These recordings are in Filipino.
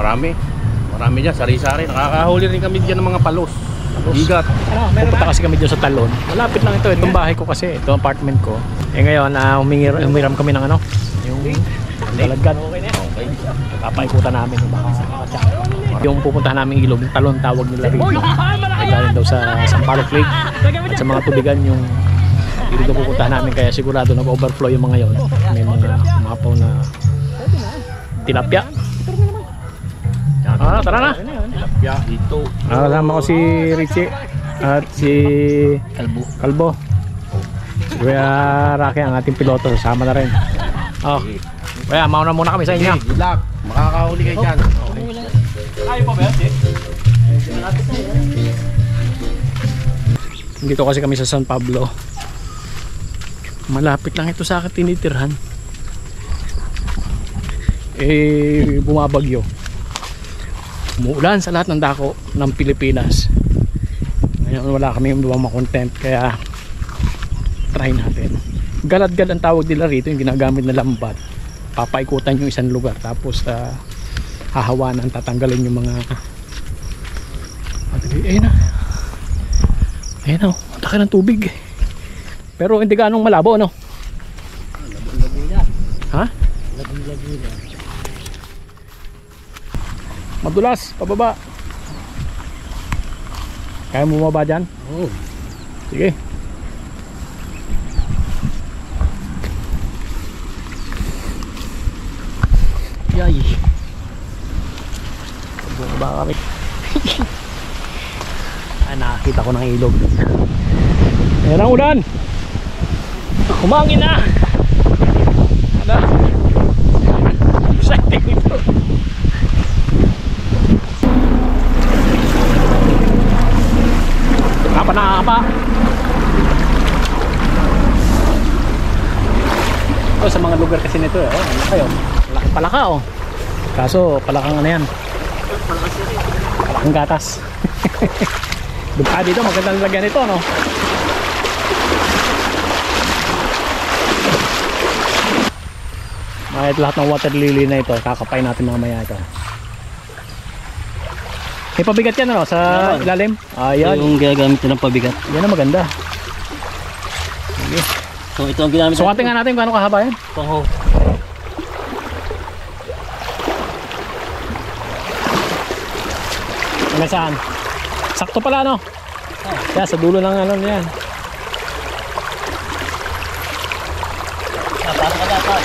Marami dyan, sari-sari. Nakakahuli rin kami dyan ng mga palos. Bigat. Pupunta kasi kami dyan sa Talon. Malapit lang ito. Itong bahay ko kasi. Ito ang apartment ko. Ngayon, humiram kami ng yung dalagad. Okay. Papaikutan namin yung mga yung pupuntahan namin ilog, yung Talon tawag nila rin. Galing daw sa Sampaloc Lake. At sa mga tubigan yung ilog na pupuntahan namin. Kaya sigurado nag-overflow yung mga yon. May mga umapaw na tilapia. Tara na. Tilapia, ito. Kasama ko si Richie at si Kalbo. Si Kuya Rocky ang ating piloto. Sasama na rin. Kuya, mauna muna kami sa inyo. Good luck. Makakahuli kayo dyan. Kayo pa ba yan, dito kasi kami sa San Pablo. Malapit lang ito sa akin tinitirhan. Bumabagyo. Umuulan sa lahat ng dako ng Pilipinas. Ngayon wala kami yung makontent, kaya try natin. Galad-galad ang tawag nila rito, yung ginagamit na lambat. Papaikutan yung isang lugar, tapos hahawanan, tatanggalin yung mga ayun na, mataki ng tubig. Pero hindi ganong malabo, no? Labo-labo yan. Ha? Labo-labo yan. Madulas, pababa. Kaya mo bumaba dyan? Oo. Sige. Yay. Bumaba kami. Nakakita ko ng ilog. Ayan ang ulan. Kumangin na. Exciting ito. Nakapa. Sa mga lugar kasi nito ano kayo? Malaki palaka Kaso palakang ano yan? Palakang gatas. Dito magandang lagyan ito, no? Kahit lahat ng water lily na ito, kakapay natin mamaya ito. May pabigat yan, ano? Sa ilalim? Ayan. Yung gagamit ng pabigat. Yan ang maganda. Sige. So ito ang ginamit. Sukatin nga natin kung ano kahaba yan. Paho. Ano saan? Sakto pala, no? Kaya sa dulo ng ano yan. Pasok ka dapat.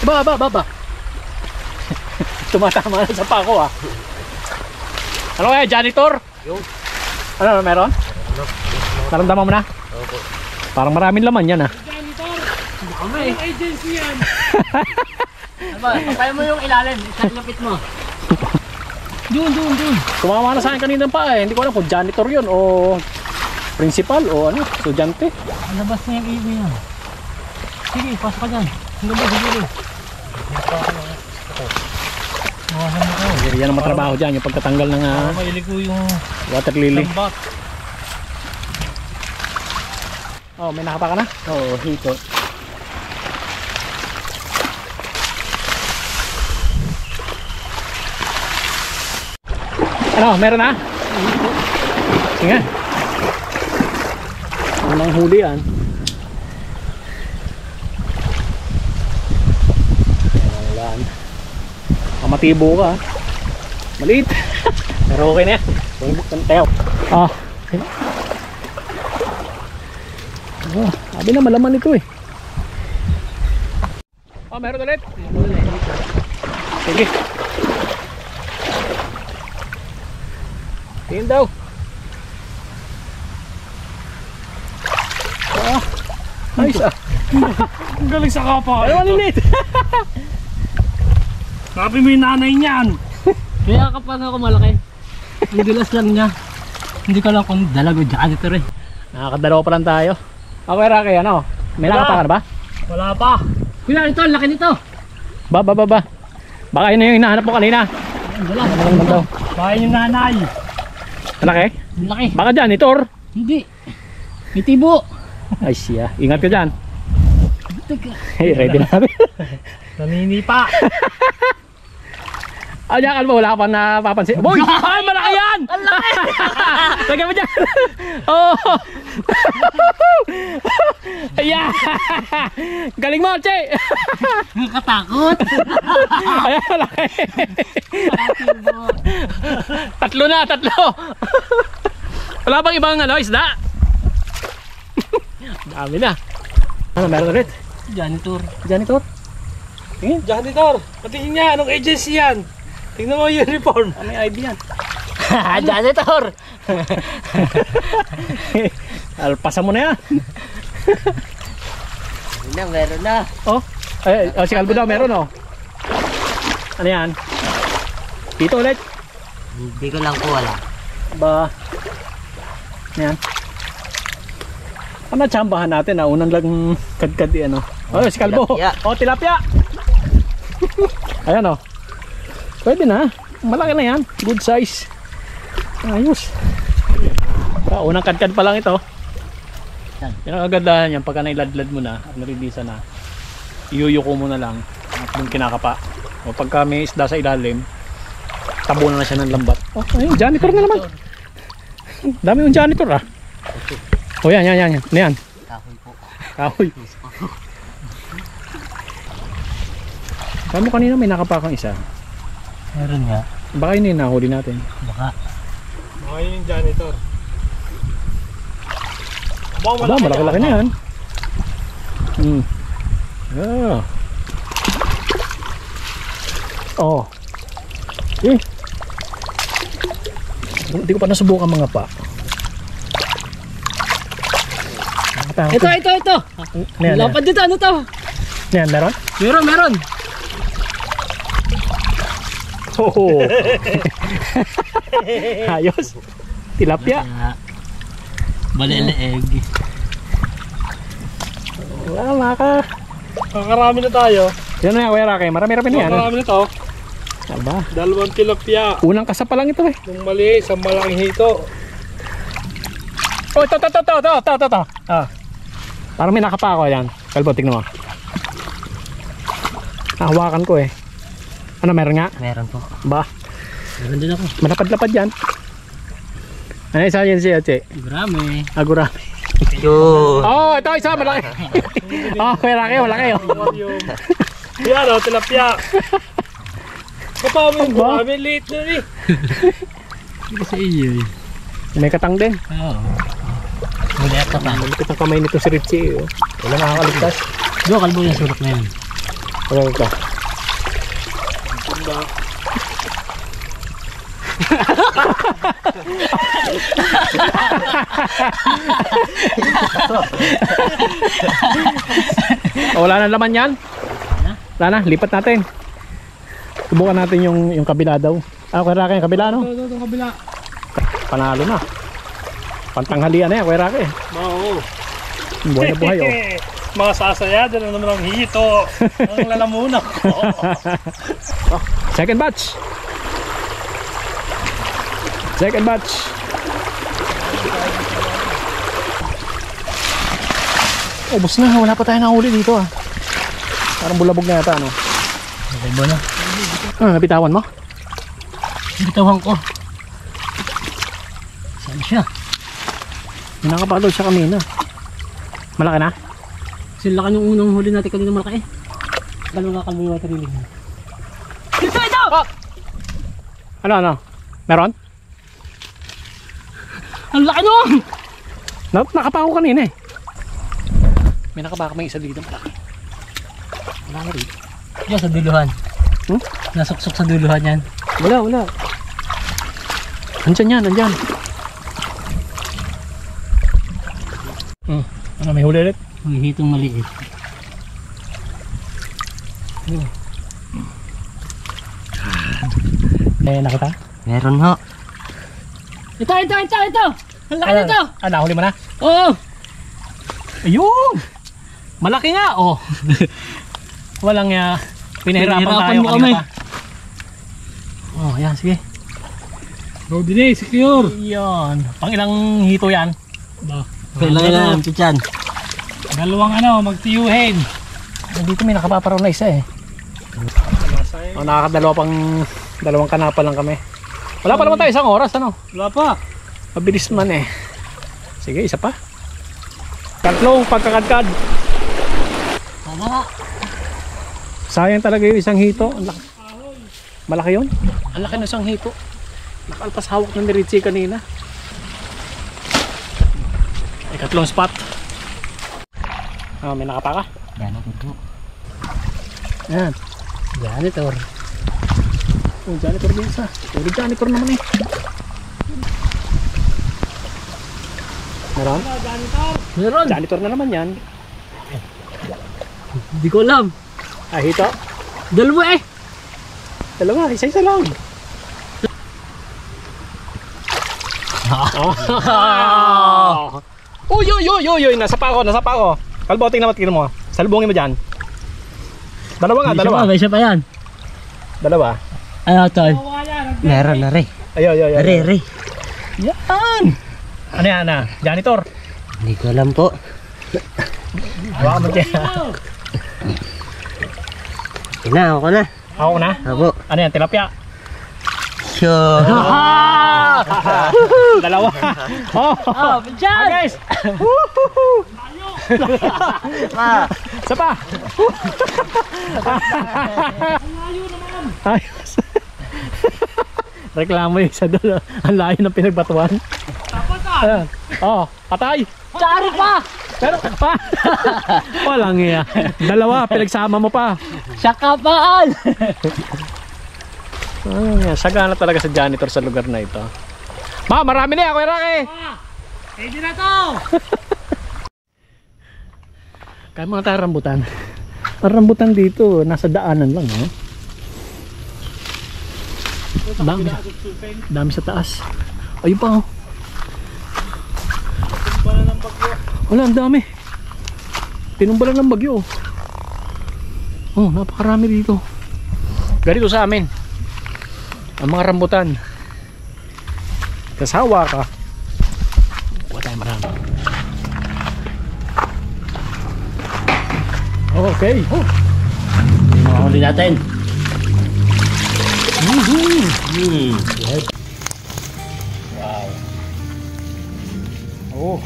Baba. Tumatama na sa pako, Ano kaya, janitor? Yo. Ano, meron? Naramdaman mo na? Opo. Parang maraming laman yan, Janitor! May Agency yan! Papaya mo yung ilalim. Isalapit mo. Doon. Tumama na sa akin kanina pa Hindi ko alam kung janitor yun o principal o ano, estudyante. Labas na yung iwi yan. Sige, pasok ka dyan. Hanggang ba, siguro. Yan ang matrabaho dyan, yung pagtatanggal ng Maili ko yung water lily. lambat. May nakapa ka na? Oo, hito. Ano, meron na? Sige. Unang huli yan. Ulan. Matibo ka. Maliit. Pero okay na yan. Tayo. Okay. Sabi na malaman ito meron ulit. Sige. Tingin daw. Nice Ang galing sa kapa. Ay, malinit. Sabi mo yung nanay niyan. Kaya kapag ako malaki. Ang dulas lang niya. Hindi ko lang kung dalago janitor Nakakadalawa pa lang tayo. Okay, Rocky, ano? May nakapa ka na ba? Wala pa. Kuya, ito, laki nito. Ba. Baka yun na yung hinahanap mo kanina. Wala. Ano daw? Bahay yung nanay. Malaki? Laki. Baka janitor. Hindi. May tibo. Ay siya. Ingat ka dyan. Hey, ready na natin. Naninipa. Diyan, Kalbo, wala ka pa napapansin. Boy! Ay, malaki yan! Ang laki! Lagyan mo dyan. Oh! Ayan! Galing mo, Che! Nakatakot. Ayan, malaki. Tatlo na, tatlo. Wala bang ibang isda? Dami na. Ano, meron ulit? Janitor. Janitor? Tingin. Janitor, patingin niya. Anong agency yan? Tingnan mo yung uniform. Ano yung ID yan? Janitor. Alpasan mo na yan. Meron na. Oh, si Kalbo daw meron oh. Ano yan? Dito ulit. Hindi ko lang po wala. Ba. Ano yan? Ano tsambahan natin na unang lang kadkad ano. Oh, si Kalbo. Tilapia. Oh, tilapia. Ayan oh. Pwede na. Malaki na yan. Good size. Ayos. Unang kadkad pa lang ito. Yan ang kagandahan yan. Pagka nailadlad mo na at narilisa na, iyuyuko mo na lang at yung kinakapa. O pagka may isda sa ilalim, tabo na siya ng lambat. Oh, ayun, janitor na naman. Dami yung janitor ah. O yan. Ano yan? Kahoy po. Kahoy. Kamo kanina may nakapa kang isa. Meron nga. Baka yun yung nahuli natin. Baka. Mga yun yung janitor. Aba, malaki-laki na yan. Oh. Hindi ko pa nasubukan mga pa. Ito. Yan. Lapad dito, ano to? Yan, meron? Meron. Oh. Ayos. Tilapia. Baleleeg. Wala, maka. Kakarami na tayo. Yan na, Kuya Rocky. Marami-rami na yan. Kakarami na to. Aba. 2 tilapia. Unang kasa pa lang ito eh. Nung mali, sa malaking hito. Oh, ito. Ah. Parang may nakapa ako yan. Kalbo, tignan mo. Nahawakan ko eh. Ano, meron nga? Meron po. Ba, Meron din ako. malapad-lapad yan. Ano isa yan siya, Che? Marami. Agurami. Yun. Oh, ito isa, malaki. Oh, Kuya Rocky, malaki oh. Yan o, tilapia. Kapaming Aba. kami, late na eh. Hindi sa iyo eh. May katang din. Oo. Muli ako pa. Malapit ang kamay nito si Richie. Oh. Wala nakakaligtas. Doon, kalbo yung sulok na yun. Wala ka. Wala na laman yan. Wala na, lipat natin. Subukan natin yung kabila daw. Kuya Rocky, yung kabila no? Ito, kabila. Panalo na. Pantanghalian na yan, Kuya Rocky. Oo. Buhay na buhay oh. Mga sasayada na naman ang hito. Ang lalamunan ko. Second batch. Second batch. Ubus na, wala pa tayo nahuli dito ah. Parang bulabog na yata ano. Kalbo na. Ano, napitawan mo? Bitawan ko. Saan siya? May nakapalo siya kanina. Malaki na? Sila ka nung unang huli natin kanina malaki eh. Kalbo nga kalbo nga tariling. Ito! Ano? Meron? Ang laki nun! Nakapako kanina eh. May nakabaka may isa dito malaki. Wala na rin. Diyan sa duluhan. Nasuksok sa duluhan yan. Wala. Andyan yan. Ano, may huli ulit? May hitong maliit. Nakita? Meron ho. Ito! Ang laki nito! Nahuli mo na? Oo! Ayun! Malaki nga, oh. Walang pinahirapan tayo mo kanina pa. Oh, yan, sige. Rodi na, secure. Yan. Pang ilang hito yan? Ba? Kailangan na ang pichan. Dalawang magtiyuhin. Dito may nakapaparaw na isa eh. Oh, dalawang kanapa lang kami. Wala pa naman tayo isang oras, ano? Wala pa. Mabilis man eh. Sige, isa pa. Tatlong pagkakadkad. Tama. Sayang talaga yung isang hito. Ang laki. Malaki yun? Ang laki ng isang hito. Nakalpas hawak ng Richie kanina. Ikatlong spot. May nakapaka. Yan ako to. Ayan. Janitor. Oh, janitor din isa. Puro janitor naman eh. Meron? Meron. Janitor na naman yan. Hindi ko alam. Hito. Dalawa eh. Dalawa, isa-isa lang. Uy, uy, uy, uy, uy, nasa pa ako. Kalbo, tingnan mo. Salubungin mo dyan. Dalawa nga, dalawa. May isa pa yan. Dalawa. Ano tol? Meron na rin. Ayo. Re. Yan! Ano yan, janitor? Hindi ko alam po. Hawakan mo dyan. Ako na. Ako na? Ako. Ano yan, tilapia? Sure. Dalawa. Oh, guys. Isa pa. Ayos. Reklamo yung isa doon. Ang layo ng pinagbatuan. Ayan. Oh, patay. Tsari pa! Pero, walang iya. Dalawa, pinagsama mo pa. Siya kapaan! Sagana talaga sa janitor sa lugar na ito. Marami na ako, Rocky. Pwede na to! Kaya mga tayo rambutan. Ang rambutan dito, nasa daanan lang. Dami sa taas. Ayun pa oh. Wala, ang dami. Tinumbalan ng bagyo. Oh, napakarami dito. Ganito sa amin. Ang mga rambutan. Kasawa ka. Kuha tayo marami. Okay. Oh. Makahuli natin. Wow. Oh.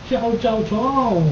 Ciao, ciao, ciao.